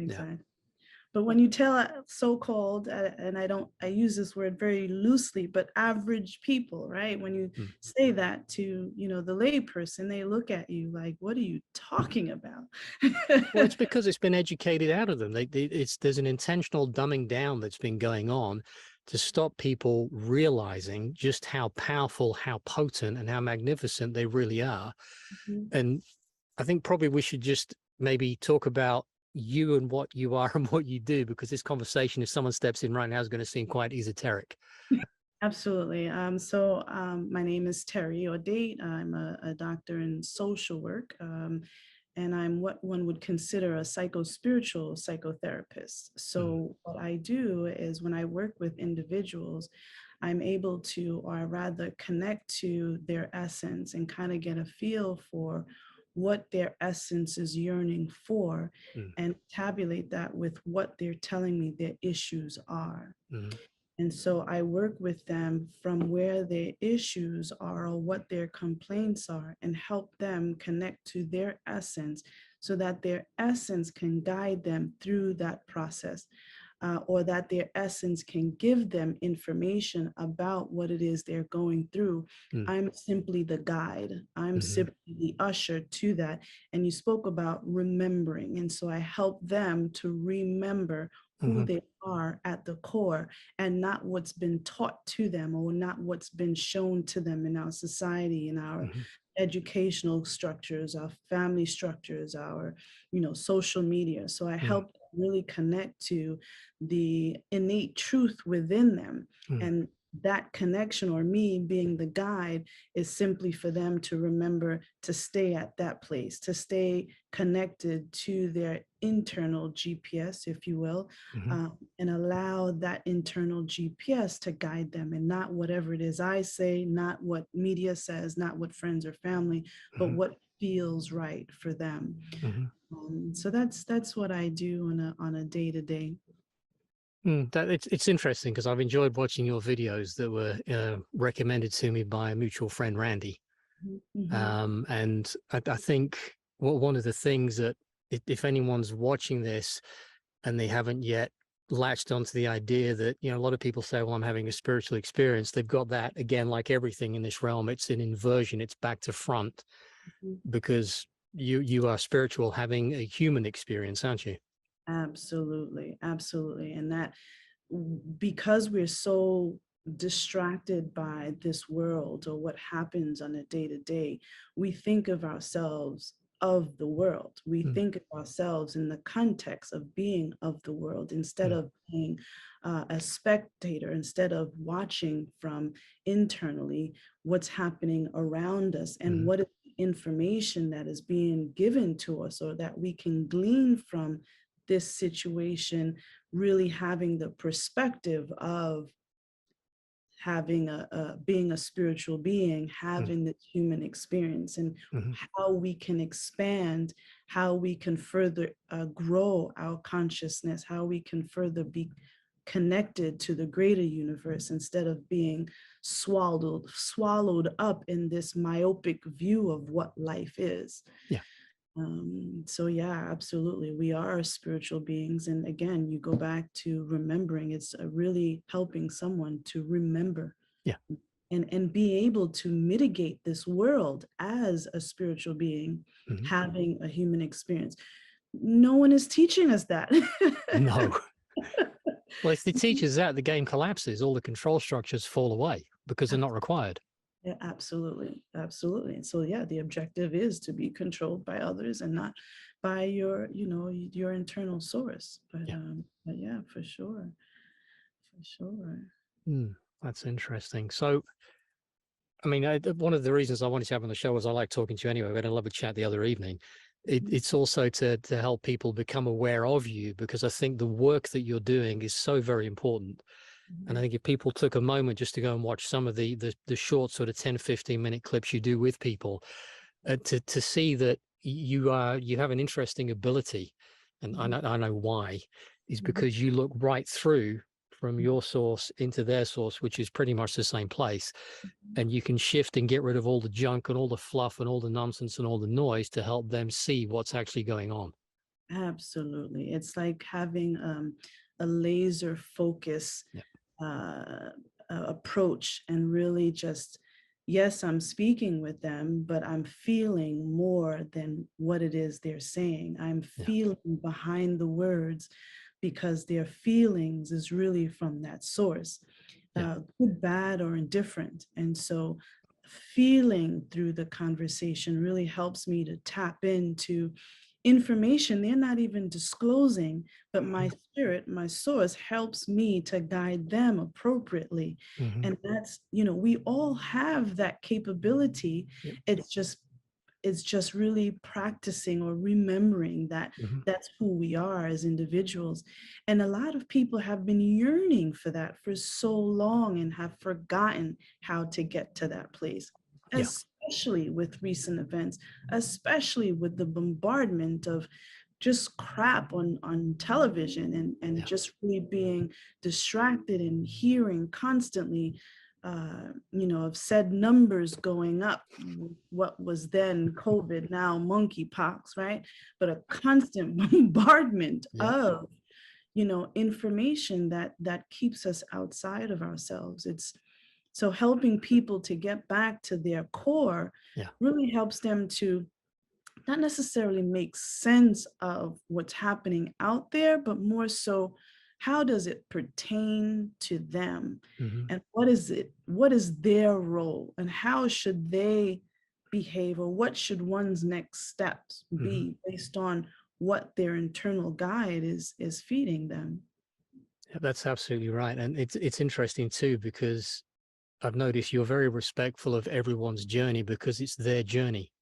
Yeah. exactly. But when you tell so-called, and I use this word very loosely, but average people, right? When you Mm. say that to, the layperson, they look at you like, what are you talking about? Well, it's because it's been educated out of them. There's an intentional dumbing down that's been going on to stop people realizing just how powerful, how potent, and how magnificent they really are. Mhm. And I think probably we should just maybe talk about you and what you are and what you do, because this conversation, if someone steps in right now, is going to seem quite esoteric. Absolutely. My name is Terry O'Date. I'm a doctor in social work, and I'm what one would consider a psycho-spiritual psychotherapist. Mm, So what I do is when I work with individuals, I'm able to, or rather connect to their essence and kind of get a feel for what their essence is yearning for mm, and tabulate that with what they're telling me their issues are. mm, And so I work with them from where their issues are or what their complaints are and help them connect to their essence so that their essence can guide them through that process, or that their essence can give them information about what it is they're going through. mm, I'm simply the guide. I'm mhm, simply the usher to that. And you spoke about remembering. And so I help them to remember who mhm, they are at the core and not what's been taught to them or not what's been shown to them in our society, in our mhm, educational structures, our family structures, our, social media. So I mm, help really connect to the innate truth within them. mm, And that connection, or me being the guide, is simply for them to remember to stay at that place, to stay connected to their internal GPS, if you will, mhm, and allow that internal GPS to guide them and not whatever it is I say, not what media says, not what friends or family, but mhm, what feels right for them. mhm. So that's what I do on a day to day. That it's interesting because I've enjoyed watching your videos that were recommended to me by a mutual friend, Randy. Mhm. And I think one of the things that if anyone's watching this and they haven't yet latched onto the idea that, a lot of people say, well, I'm having a spiritual experience. They've got that again, like everything in this realm, it's an inversion, it's back to front Mhm. because you are spiritual having a human experience, aren't you? Absolutely, absolutely. And that because we're so distracted by this world or what happens on a day to day, we think of ourselves of the world. We Mm, think of ourselves in the context of being of the world instead mm, of being a spectator, instead of watching from internally what's happening around us and mhm, what is the information that is being given to us or that we can glean from this situation, really having the perspective of having being a spiritual being, mm, having this human experience, and mhm, how we can expand, how we can further grow our consciousness, how we can further be connected to the greater universe instead of being swallowed up in this myopic view of what life is. yeah, So yeah, absolutely. We are spiritual beings. And again, you go back to remembering, it's really helping someone to remember yeah. and be able to mitigate this world as a spiritual being, Mhm. having a human experience. No one is teaching us that. No. Well, if the teacher's that, the game collapses. All the control structures fall away because they're not required. Yeah, absolutely. Absolutely. And so yeah, the objective is to be controlled by others and not by your internal source. Yeah. But yeah, for sure. For sure. Mm, that's interesting. So, I mean, one of the reasons I wanted to have on the show was I like talking to you anyway. We had a lovely chat the other evening. Mhm. It's also to help people become aware of you because I think the work that you're doing is so very important. And I Mhm. think if people took a moment just to go and watch some of the short sort of 10-15 minute clips you do with people, to see that you have an interesting ability, and Mhm. I know why, is Mhm. because you look right through from your source into their source, which is pretty much the same place, Mhm. and you can shift and get rid of all the junk and all the fluff and all the nonsense and all the noise to help them see what's actually going on. Absolutely. It's like having a laser focus Yeah. approach and really just, yes, I'm speaking with them, but I'm feeling more than what it is they're saying. I'm Yeah. feeling behind the words because their feelings is really from that source, Yeah. good, bad, or indifferent. And so feeling through the conversation really helps me to tap into information they're not even disclosing, but my spirit, my source helps me to guide them appropriately. Mm-hmm. And that's, we all have that capability. Yep. It's just it's just really practicing or remembering that Mm-hmm. that's who we are as individuals. And a lot of people have been yearning for that for so long and have forgotten how to get to that place, Yeah. especially with recent events, especially with the bombardment of just crap on television, and Yeah. just really being distracted and hearing constantly of said numbers going up, what was then COVID, now monkeypox, right? But a constant bombardment Yeah. of, information that keeps us outside of ourselves. It's so helping people to get back to their core Yeah. really helps them to not necessarily make sense of what's happening out there, but more so, how does it pertain to them? Mm-hmm. And what is their role? And how should they behave? Or what should one's next steps Mm-hmm. be based on what their internal guide is feeding them? Yeah, that's absolutely right. And it's interesting too, because I've noticed you're very respectful of everyone's journey because it's their journey.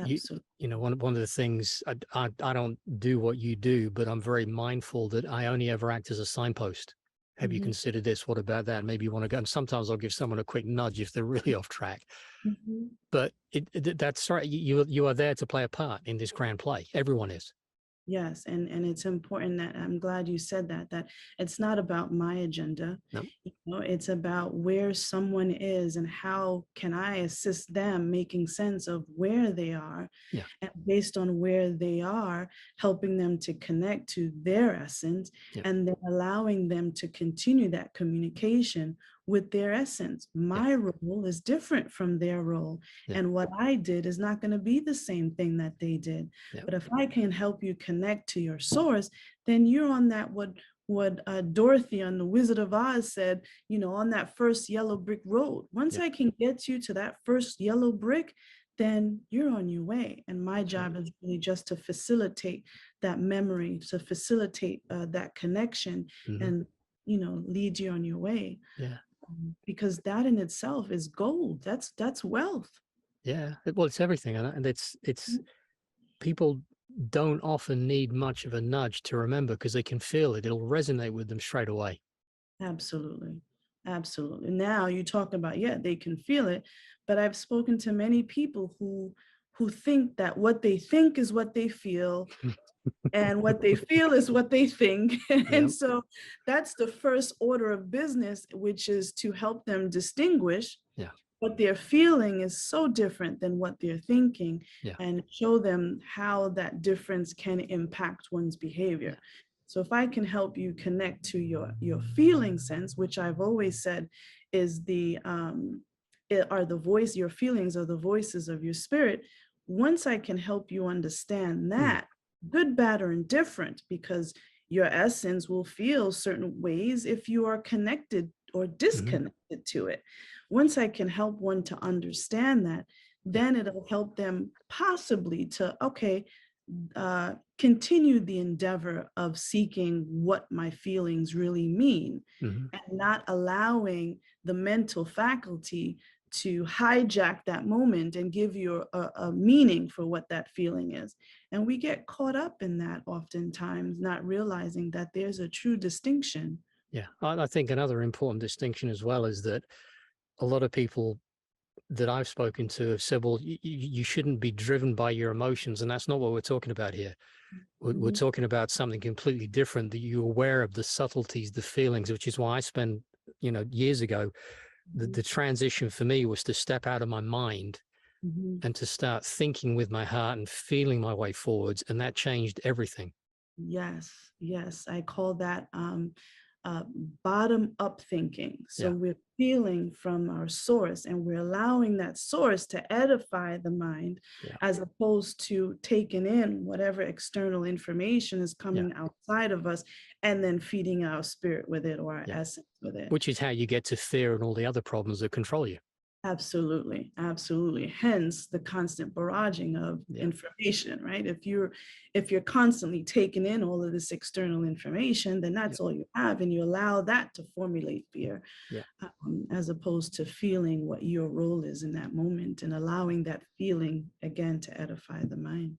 You Absolutely. one of the things I don't do what you do, but I'm very mindful that I only ever act as a signpost. Have you Mhm, considered this? What about that? Maybe you want to go. And sometimes I'll give someone a quick nudge if they're really off track. mhm. But that's right. You are there to play a part in this grand play. Everyone is. Yes, and it's important that I'm glad you said that it's not about my agenda. No. It's about where someone is and how can I assist them making sense of where they are, Yeah. and based on where they are, helping them to connect to their essence, Yeah. and then allowing them to continue that communication with their essence. Yeah. My role is different from their role, Yeah. and what I did is not going to be the same thing that they did. Yeah. But if I can help you connect to your source, then you're on that what Dorothy on the Wizard of Oz said, on that first yellow brick road. Once Yeah. I can get you to that first yellow brick, then you're on your way. And my That's right. job is really just to facilitate that memory, to facilitate that connection, Hmm. and lead you on your way. Yeah. Because that in itself is gold. That's wealth. Yeah. Well, it's everything, and it's people don't often need much of a nudge to remember because they can feel it. It'll resonate with them straight away. Absolutely. Absolutely. Now you talk about, yeah, they can feel it, but I've spoken to many people who think that what they think is what they feel, and what they feel is what they think. And Yep. so that's the first order of business, which is to help them distinguish Yeah. what they're feeling is so different than what they're thinking, Yeah. and show them how that difference can impact one's Yeah. behavior. So if I can help you connect to your feeling sense, which I've always said is are the voice, your feelings are the voices of your spirit. Once I can help you understand Mm. that, good, bad, or indifferent, because your essence will feel certain ways if you are connected or Hmm. disconnected to it. Once I can help one to understand that, Yeah. then it'll help them possibly to, okay, continue the endeavor of seeking what my feelings really mean, Hmm. and not allowing the mental faculty to hijack that moment and give you a meaning for what that feeling is. And we get caught up in that oftentimes, not realizing that there's a true distinction. Yeah. I think another important distinction as well is that a lot of people that I've spoken to have said, well, you shouldn't be driven by your emotions. And that's not what we're talking about here. We're Mhm, talking about something completely different, that you're aware of the subtleties, the feelings, which is why I spent, years ago, mhm, the transition for me was to step out of my mind Mhm. and to start thinking with my heart and feeling my way forwards. And that changed everything. Yes, yes. I call that uh, bottom up thinking. So Yeah. we're feeling from our source and we're allowing that source to edify the mind Yeah. as opposed to taking in whatever external information is Yeah. coming outside of us and then feeding our spirit with it or our Yeah. essence with it. Which is how you get to fear and all the other problems that control you. Absolutely, absolutely. Hence the constant barraging of Yeah. information, right? If you're constantly taking in all of this external information, then Yeah. that's all you have, and you allow that to formulate fear, Yeah. as opposed to feeling what your role is in that moment and allowing that feeling again to edify the mind.